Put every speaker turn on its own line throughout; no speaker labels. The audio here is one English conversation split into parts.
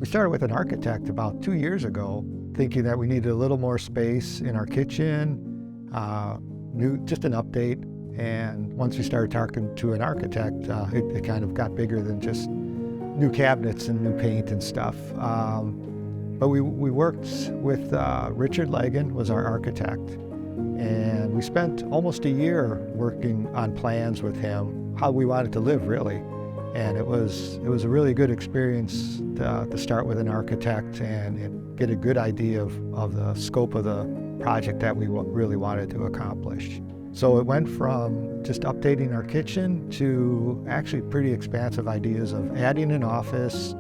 We started with an architect about 2 years ago, thinking that we needed a little more space in our kitchen, just an update. And once we started talking to an architect, it kind of got bigger than just new cabinets and new paint and stuff. But we worked with Richard Legan, was our architect, and we spent almost a year working on plans with him, how we wanted to live really. And it was a really good experience to start with an architect and get a good idea of the scope of the project that we really wanted to accomplish. So it went from just updating our kitchen to actually pretty expansive ideas of adding an office,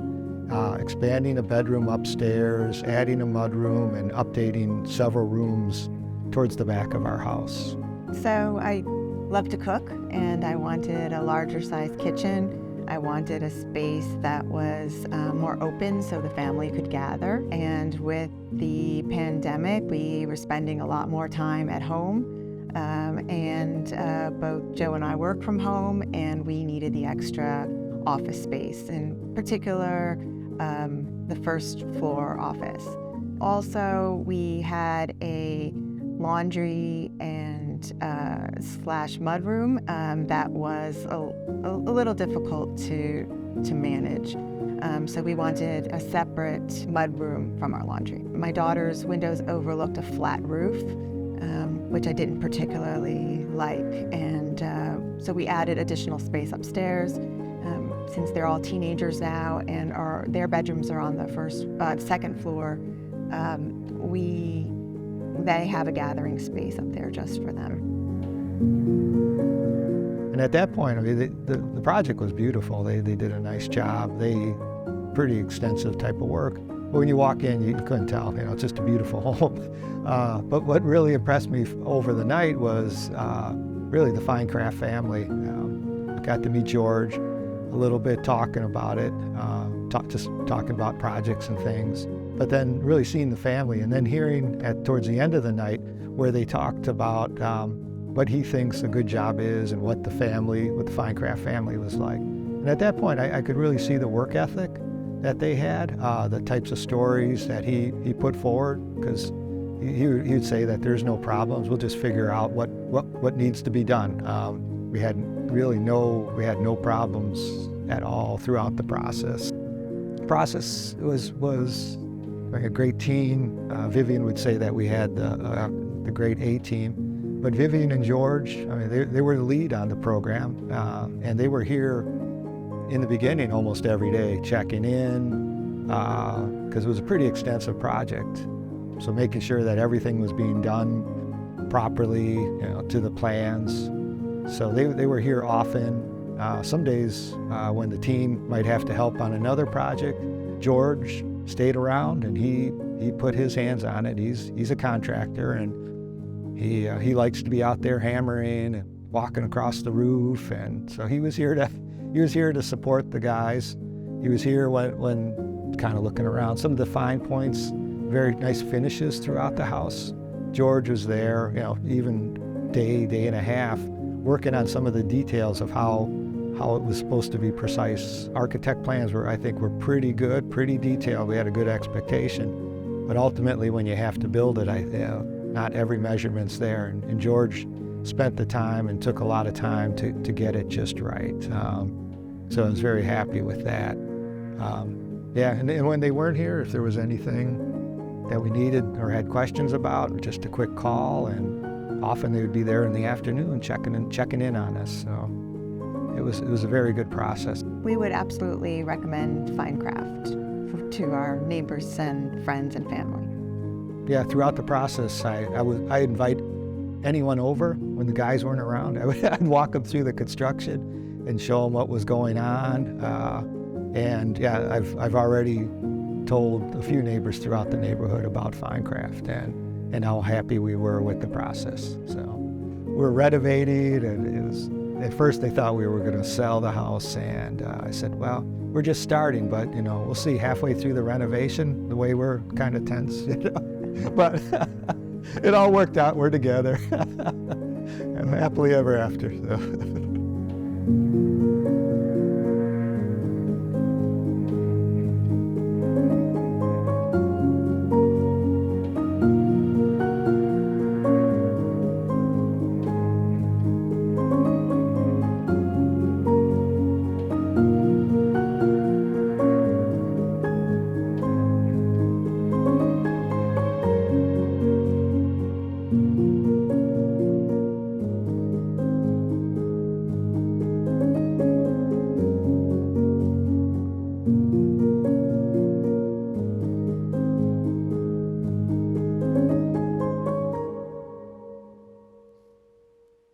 expanding a bedroom upstairs, adding a mudroom, and updating several rooms towards the back of our house.
So I love to cook, and I wanted a larger size kitchen. I wanted a space that was more open so the family could gather. And with the pandemic, we were spending a lot more time at home. Both Joe and I work from home, and we needed the extra office space, in particular the first floor office. Also, we had a laundry and slash mudroom that was a little difficult to manage. So we wanted a separate mudroom from our laundry. My daughter's windows overlooked a flat roof, which I didn't particularly like, and so we added additional space upstairs. Since they're all teenagers now and their bedrooms are on the second floor, they have a gathering space up there just for them.
And at that point, I mean, the project was beautiful. They did a nice job. Pretty extensive type of work. But when you walk in, you couldn't tell. It's just a beautiful home. But what really impressed me over the night was really the FineCraft family. I got to meet George a little bit, talking about it, just talking about projects and things. But then really seeing the family, and then hearing towards the end of the night where they talked about what he thinks a good job is and what the FineCraft family was like. And at that point, I could really see the work ethic that they had, the types of stories that he put forward, because he would say that there's no problems, we'll just figure out what needs to be done. We had no problems at all throughout the process. The process was like a great team. Vivian would say that we had the great A team, but Vivian and George, I mean, they were the lead on the program, and they were here in the beginning almost every day, checking in, because it was a pretty extensive project. So making sure that everything was being done properly, to the plans. So they were here often. Some days when the team might have to help on another project, George stayed around and he put his hands on it. He's a contractor, and he likes to be out there hammering and walking across the roof, and so he was here to support the guys. He was here when kind of looking around some of the fine points, very nice finishes throughout the house. George was there, even day and a half, working on some of the details of how it was supposed to be precise. Architect plans were pretty good, pretty detailed. We had a good expectation, but ultimately when you have to build it, not every measurement's there. And George spent the time and took a lot of time to get it just right. So I was very happy with that. And when they weren't here, if there was anything that we needed or had questions about, just a quick call, and often they would be there in the afternoon checking in on us. So it was a very good process.
We would absolutely recommend FineCraft to our neighbors and friends and family.
Yeah, throughout the process, I invite anyone over when the guys weren't around. I'd walk them through the construction and show them what was going on. I've already told a few neighbors throughout the neighborhood about FineCraft and how happy we were with the process. So we're renovated, and at first they thought we were going to sell the house, and I said, well, we're just starting, but we'll see halfway through the renovation the way we're kind of tense, but it all worked out. We're together and happily ever after. So.